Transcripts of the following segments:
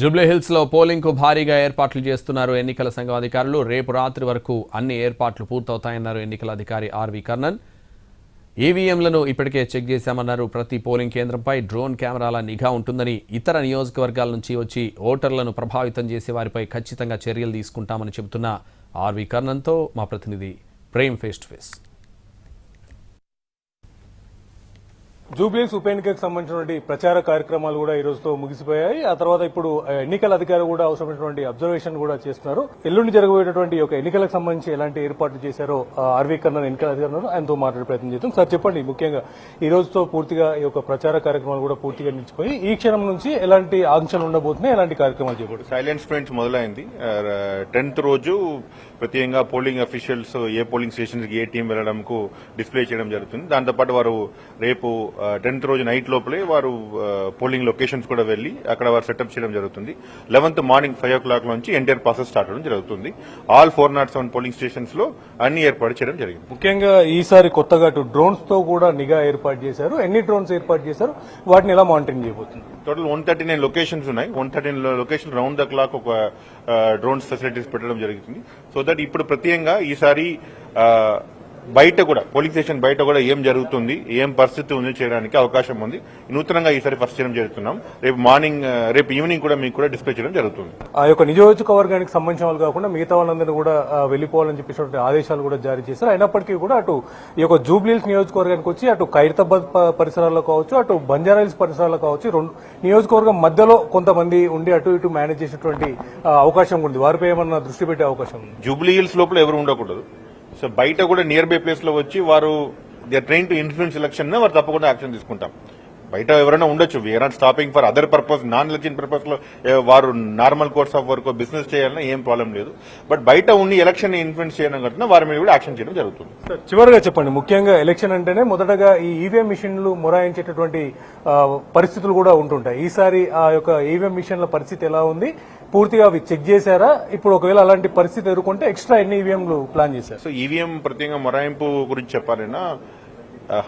జూబ్లీహిల్స్ లో పోలింగ్ కు భారీగా ఏర్పాట్లు చేస్తున్నారు ఎన్నికల సంఘం అధికారులు. రేపు రాత్రి వరకు అన్ని ఏర్పాట్లు పూర్తవుతాయన్నారు ఎన్నికల అధికారి ఆర్వి కర్ణన్. ఈవీఎంలను ఇప్పటికే చెక్ చేశామన్నారు. ప్రతి పోలింగ్ కేంద్రంపై డ్రోన్ కెమెరాల నిఘా ఉంటుందని, ఇతర నియోజకవర్గాల నుంచి వచ్చి ఓటర్లను ప్రభావితం చేసే వారిపై ఖచ్చితంగా చర్యలు తీసుకుంటామని చెబుతున్న ఆర్వి కర్ణన్తో మా ప్రతినిధి Prem face to face. Jubilee Hills ఉప ఎన్నికకు సంబంధించినటువంటి ప్రచార కార్యక్రమాలు కూడా ఈ రోజుతో ముగిసిపోయాయి. ఆ తర్వాత ఇప్పుడు ఎన్నికల అధికారులు కూడా అవసరమైనటువంటి అబ్జర్వేషన్ కూడా చేస్తున్నారు. ఎల్లుండి జరగబోయేటువంటి ఒక ఎన్నికలకు సంబంధించి ఎలాంటి ఏర్పాట్లు చేశారో ఆర్వీ కర్ణన్ ఎన్నికల అధికారులు ఆయనతో మాట్లాడే ప్రయత్నం చేద్దాం. సార్ చెప్పండి, ముఖ్యంగా ఈ రోజుతో పూర్తిగా ఈ యొక్క ప్రచార కార్యక్రమాలు కూడా పూర్తిగా నిలిచిపోయి ఈ క్షణం నుంచి ఎలాంటి ఆంక్షలు ఉండబోతున్నాయి, ఎలాంటి కార్యక్రమాలు చేయబోతుంది? సైలెంట్ స్ప్రింట్స్ మొదలైంది. 10th రోజు ప్రత్యేకంగా పోలింగ్ అఫీషియల్స్ ఏ పోలింగ్ స్టేషన్ కి ఏ టీం వెళ్లడంకు డిస్ప్లే చేయడం జరుగుతుంది. దాంతోపాటు వారు రేపు 10th రోజు నైట్ లోపలే వారు పోలింగ్ లొకేషన్స్ కూడా వెళ్లి అక్కడ వారు సెటప్ చేయడం జరుగుతుంది. 11th మార్నింగ్ 5 o'clock నుంచి ఎంటైర్ ప్రాసెస్ స్టార్ట్ అవడం జరుగుతుంది. ఆల్ 407 పోలింగ్ స్టేషన్స్ లో అన్ని ఏర్పాటు చేయడం జరిగింది. ముఖ్యంగా ఈసారి కొత్తగా డ్రోన్స్ తో కూడా నిఘా ఏర్పాటు చేశారు. ఎన్ని డ్రోన్స్ ఏర్పాటు చేశారు, వాటిని ఎలా మానిటరింగ్ చేయబోతుంది? టోటల్ 139 లొకేషన్స్ ఉన్నాయి. 139 లొకేషన్ రౌండ్ ద క్లాక్ ఒక డ్రోన్స్ ఫెసిలిటీస్ పెట్టడం జరుగుతుంది. సో దట్ ఇప్పుడు ప్రత్యేకంగా ఈసారి బయట కూడా పోలింగ్ స్టేషన్ బయట కూడా ఏం జరుగుతుంది, ఏం పరిస్థితి ఉంది చేయడానికి అవకాశం ఉంది. నూతనంగా ఈసారి ఫస్ట్ చేయడం జరుగుతున్నాం. రేపు ఈవినింగ్ కూడా మీకు కూడా డిస్ప్లే చేయడం జరుగుతుంది. ఆ యొక్క నియోజకవర్గానికి సంబంధించిన వాళ్ళు కాకుండా మిగతా వాళ్ళందరినీ కూడా వెళ్లిపోవాలని చెప్పేసి ఆదేశాలు కూడా జారీ చేశారు. అయినప్పటికీ కూడా అటు ఈ యొక్క జూబ్లీహిల్స్ నియోజకవర్గానికి వచ్చి అటు ఖైరతాబాద్ పరిసరాల్లో కావచ్చు, అటు బంజారాహిల్స్ పరిసరాల్లో కావచ్చు, రెండు నియోజకవర్గం మధ్యలో కొంతమంది ఉండి అటు ఇటు మేనేజ్ చేసేటువంటి అవకాశం ఉంది. వారిపై ఏమన్నా దృష్టి పెట్టే అవకాశం ఉంది? జూబ్లీహిల్స్ లోపల ఎవరు ఉండకూడదు. సో బయట కూడా నియర్ బై ప్లేస్ లో వచ్చి వారు they are trying to influence election వారు తప్పకుండా యాక్షన్ తీసుకుంటాం. బయట ఎవరైనా ఉండొచ్చు, we're not stopping for other purpose, non election purpose లో వారు normal course of work business చేయాలన్నా ఏం ప్రాబ్లం లేదు. బట్ బయట ఉండి ఎలక్షన్ ఇన్ఫ్లుయెన్స్ చేయడం కన్నా వారి మీద కూడా యాక్షన్ చేయడం జరుగుతుంది. చివరిగా చెప్పండి, ముఖ్యంగా ఎలక్షన్ అంటేనే మొదటగా ఈ ఈవీఎం మిషన్లు మొరాయించేటటువంటి పరిస్థితులు కూడా ఉంటుంటాయి. ఈసారి ఆ యొక్క ఈవీఎం మిషన్ల పరిస్థితి ఎలా ఉంది, పూర్తిగా అవి చెక్ చేశారా? ఇప్పుడు ఒకవేళ అలాంటి పరిస్థితి ఎదుర్కొంటే ఎక్స్ట్రా ఎన్ని ఈవీఎంలు ప్లాన్ చేశారు? సో ఈవీఎం ప్రత్యేకంగా మొరాయింపు గురించి చెప్పాలన్నా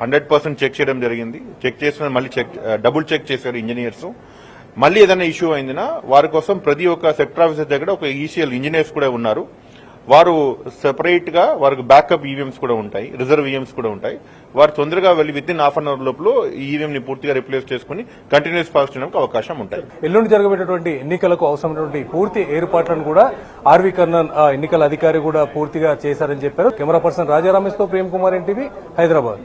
100% చెక్ చేయడం జరిగింది. చెక్ చేసిన మళ్ళీ డబుల్ చెక్ చేశారు ఇంజనీర్స్. మళ్ళీ ఏదైనా ఇష్యూ అయిందినా వారి కోసం ప్రతి ఒక్క సెక్టర్ ఆఫీసర్ దగ్గర ఒక ఈసీఎల్ ఇంజనీర్స్ కూడా ఉన్నారు. వారు సెపరేట్ గా వారికి బ్యాకప్ ఈవీఎంస్ కూడా ఉంటాయి, రిజర్వ్ ఈవీఎంస్ కూడా ఉంటాయి. వారు తొందరగా వెళ్లి విత్-ఇన్ హాఫ్ అన్ అవర్ లోపల ఈవీఎం ని పూర్తిగా రిప్లేస్ చేసుకుని కంటిన్యూస్ పాస్ చేయడానికి అవకాశం ఉంటాయి. ఎల్లుండి జరగబోయేటువంటి ఎన్నికలకు అవసరమైనటువంటి పూర్తి ఏర్పాట్లను కూడా ఆర్వి కర్ణన్ ఎన్నికల అధికారి కూడా పూర్తిగా చేశారని చెప్పారు. కెమెరా పర్సన్ రాజారామేష్ తో ప్రేమ్ కుమార్, ఎన్టీవీ, హైదరాబాద్.